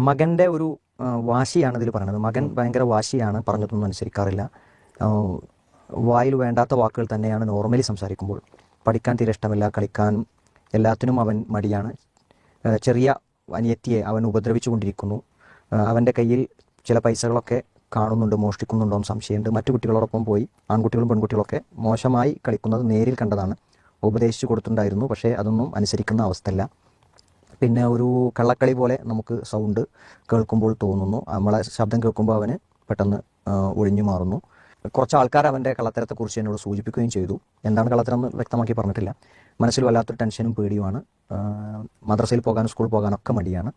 മകൻ്റെ ഒരു വാശിയാണ് ഇതിൽ പറയുന്നത്. മകൻ ഭയങ്കര വാശിയാണ്, പറഞ്ഞതൊന്നും അനുസരിക്കാറില്ല. വായിൽ വേണ്ടാത്ത വാക്കുകൾ തന്നെയാണ് നോർമലി സംസാരിക്കുമ്പോൾ. പഠിക്കാൻ തീരെ ഇഷ്ടമില്ല, കളിക്കാനും എല്ലാത്തിനും അവൻ മടിയാണ്. ചെറിയ അനിയത്തിയെ അവൻ ഉപദ്രവിച്ചു കൊണ്ടിരിക്കുന്നു. അവൻ്റെ കയ്യിൽ ചില പൈസകളൊക്കെ കാണുന്നുണ്ട്, മോഷ്ടിക്കുന്നുണ്ടോ എന്ന് സംശയമുണ്ട്. മറ്റു കുട്ടികളോടൊപ്പം പോയി ആൺകുട്ടികളും പെൺകുട്ടികളൊക്കെ മോശമായി കളിക്കുന്നത് നേരിൽ കണ്ടതാണ്. ഉപദേശിച്ചു കൊടുത്തിട്ടുണ്ടായിരുന്നു, പക്ഷേ അതൊന്നും അനുസരിക്കുന്ന അവസ്ഥയല്ല. പിന്നെ ഒരു കള്ളക്കളി പോലെ നമുക്ക് സൗണ്ട് കേൾക്കുമ്പോൾ തോന്നുന്നു. നമ്മളെ ശബ്ദം കേൾക്കുമ്പോൾ അവന് പെട്ടെന്ന് ഒഴിഞ്ഞു മാറുന്നു. കുറച്ച് ആൾക്കാർ അവൻ്റെ കള്ളത്തരത്തെക്കുറിച്ച് എന്നോട് സൂചിപ്പിക്കുകയും ചെയ്തു. എന്താണ് കള്ളത്തരം എന്ന് വ്യക്തമാക്കി പറഞ്ഞിട്ടില്ല. മനസ്സിൽ വല്ലാത്തൊരു ടെൻഷനും പേടിയുമാണ്. മദ്രസയിൽ പോകാനും സ്കൂളിൽ പോകാനൊക്കെ മടിയാണ്.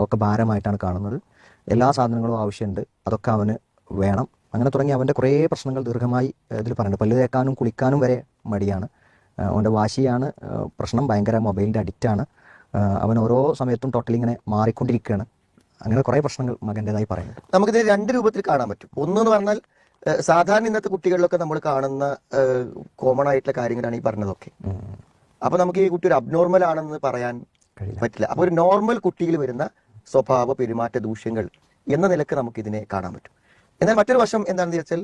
ഒക്കെ ഭാരമായിട്ടാണ് കാണുന്നത്. എല്ലാ സാധനങ്ങളും ആവശ്യമുണ്ട്, അതൊക്കെ അവന് വേണം. അങ്ങനെ തുടങ്ങി അവൻ്റെ കുറേ പ്രശ്നങ്ങൾ ദീർഘമായി ഇതിൽ പറയുന്നുണ്ട്. പല്ല് തേക്കാനും കുളിക്കാനും വരെ മടിയാണ്. അവൻ്റെ വാശിയാണ് പ്രശ്നം. ഭയങ്കര മൊബൈലിൻ്റെ അഡിക്റ്റാണ്. അവൻ ഓരോ സമയത്തും ടോട്ടലി ഇങ്ങനെ മാറിക്കൊണ്ടിരിക്കുകയാണ്. അങ്ങനെ കുറേ പ്രശ്നങ്ങൾ മകൻ്റെതായി പറയുന്നത്. നമുക്കിത് രണ്ട് രൂപത്തിൽ കാണാൻ പറ്റും. ഒന്നെന്ന് പറഞ്ഞാൽ സാധാരണ ഇന്നത്തെ കുട്ടികളിലൊക്കെ നമ്മൾ കാണുന്ന കോമൺ ആയിട്ടുള്ള കാര്യങ്ങളാണ് ഈ പറഞ്ഞതൊക്കെ. അപ്പൊ നമുക്ക് ഈ കുട്ടി ഒരു അബ്നോർമൽ ആണെന്ന് പറയാൻ പറ്റില്ല. അപ്പൊ ഒരു നോർമൽ കുട്ടിയിൽ വരുന്ന സ്വഭാവ പെരുമാറ്റ ദൂഷ്യങ്ങൾ എന്ന നിലക്ക് നമുക്ക് ഇതിനെ കാണാൻ പറ്റും. എന്നാൽ മറ്റൊരു വശം എന്താണെന്ന് വെച്ചാൽ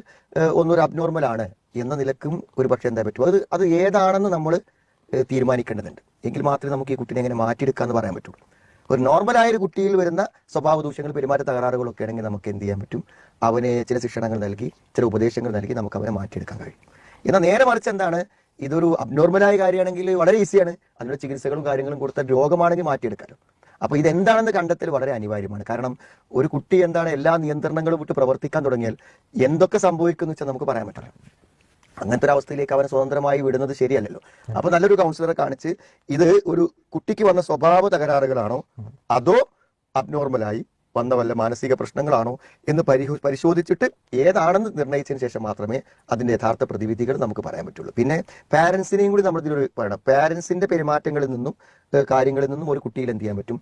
ഒന്നൊരു അബ്നോർമൽ ആണ് എന്ന നിലക്കും ഒരു പക്ഷേ എന്താ പറ്റും, അത് ഏതാണെന്ന് നമ്മൾ തീരുമാനിക്കേണ്ടതുണ്ട്. എങ്കിൽ മാത്രമേ നമുക്ക് ഈ കുട്ടിനെ എങ്ങനെ മാറ്റിയെടുക്കാന്ന് പറയാൻ പറ്റുള്ളൂ. ഒരു നോർമലായ ഒരു കുട്ടിയിൽ വരുന്ന സ്വഭാവ ദൂഷ്യങ്ങൾ, പെരുമാറ്റ തകരാറുകളൊക്കെ ആണെങ്കിൽ നമുക്ക് എന്ത് ചെയ്യാൻ പറ്റും, അവന് ചില ശിക്ഷണങ്ങൾ നൽകി, ചില ഉപദേശങ്ങൾ നൽകി നമുക്ക് അവനെ മാറ്റിയെടുക്കാൻ കഴിയും. എന്നാൽ നേരെ മറിച്ച് എന്താണ്, ഇതൊരു അബ്നോർമലായ കാര്യമാണെങ്കിൽ വളരെ ഈസിയാണ്. അതിനുള്ള ചികിത്സകളും കാര്യങ്ങളും കൊടുത്ത രോഗമാണെങ്കിൽ മാറ്റിയെടുക്കാമല്ലോ. അപ്പൊ ഇതെന്താണെന്ന് കണ്ടെത്തൽ വളരെ അനിവാര്യമാണ്. കാരണം ഒരു കുട്ടി എന്താണ് എല്ലാ നിയന്ത്രണങ്ങളും വിട്ട് പ്രവർത്തിക്കാൻ തുടങ്ങിയാൽ എന്തൊക്കെ സംഭവിക്കുന്നു വെച്ചാൽ നമുക്ക് പറയാൻ പറ്റില്ല. അങ്ങനത്തെ ഒരു അവസ്ഥയിലേക്ക് അവനെ സ്വതന്ത്രമായി വിടുന്നത് ശരിയല്ലല്ലോ. അപ്പൊ നല്ലൊരു കൗൺസിലറെ കാണിച്ച് ഇത് ഒരു കുട്ടിക്ക് വന്ന സ്വഭാവ തകരാറുകളാണോ അതോ അബ്നോർമലായി വന്ന വല്ല മാനസിക പ്രശ്നങ്ങളാണോ എന്ന് പരിശോധിച്ചിട്ട് ഏതാണെന്ന് നിർണ്ണയിച്ചതിന് ശേഷം മാത്രമേ അതിന്റെ യഥാർത്ഥ പ്രതിവിധികൾ നമുക്ക് പറയാൻ പറ്റുള്ളൂ. പിന്നെ പാരന്റ്സിനെയും കൂടി നമ്മൾ ഇതിലൊരു പറയണം. പാരന്റ്സിന്റെ പെരുമാറ്റങ്ങളിൽ നിന്നും കാര്യങ്ങളിൽ നിന്നും ഒരു കുട്ടിയിൽ എന്ത് ചെയ്യാൻ പറ്റും,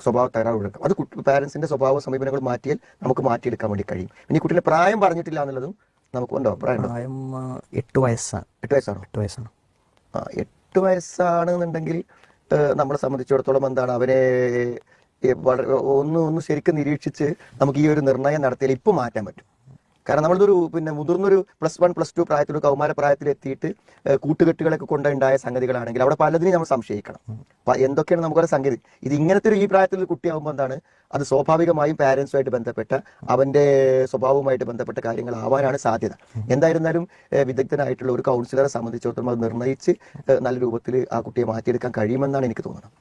സ്വഭാവ തകരാറ് കൊടുക്കാം. അത് പാരന്റ്സിന്റെ സ്വഭാവ സമീപനങ്ങൾ മാറ്റിയാൽ നമുക്ക് മാറ്റിയെടുക്കാൻ വേണ്ടി കഴിയും. ഇനി കുട്ടിയുടെ പ്രായം പറഞ്ഞിട്ടില്ല എന്നുള്ളതും നമുക്ക് ഉണ്ടോ? പ്രായം 8 വയസ്സാണ്. 8 വയസ്സാണോ? 8 വയസ്സാണ്. 8 വയസ്സാണെന്നുണ്ടെങ്കിൽ നമ്മളെ സംബന്ധിച്ചിടത്തോളം എന്താണ്, അവരെ ഒന്ന് ശരിക്കും നിരീക്ഷിച്ച് നമുക്ക് ഈ ഒരു നിർണയം നടത്തിയാൽ ഇപ്പൊ മാറ്റാൻ പറ്റും. കാരണം നമ്മളതൊരു മുതിർന്നൊരു +1 +2 പ്രായത്തിൽ, കൗമാര പ്രായത്തിൽ എത്തിയിട്ട് കൂട്ടുകെട്ടുകളൊക്കെ കൊണ്ടുണ്ടായ സംഗതികളാണെങ്കിൽ അവിടെ പലതിനും നമ്മൾ സംശയിക്കണം. എന്തൊക്കെയാണ് നമുക്കൊരു സംഗതി. ഇത് ഇങ്ങനത്തെ ഒരു ഈ പ്രായത്തിൽ കുട്ടിയാകുമ്പോൾ എന്താണ്, അത് സ്വാഭാവികമായും പാരന്റ്സുമായിട്ട് ബന്ധപ്പെട്ട അവന്റെ സ്വഭാവവുമായിട്ട് ബന്ധപ്പെട്ട കാര്യങ്ങളാവാനാണ് സാധ്യത. എന്തായിരുന്നാലും വിദഗ്ധനായിട്ടുള്ള ഒരു കൗൺസിലറെ സംബന്ധിച്ചിടത്തോളം അത് നിർണ്ണയിച്ച് നല്ല രൂപത്തിൽ ആ കുട്ടിയെ മാറ്റിയെടുക്കാൻ കഴിയുമെന്നാണ് എനിക്ക് തോന്നുന്നത്.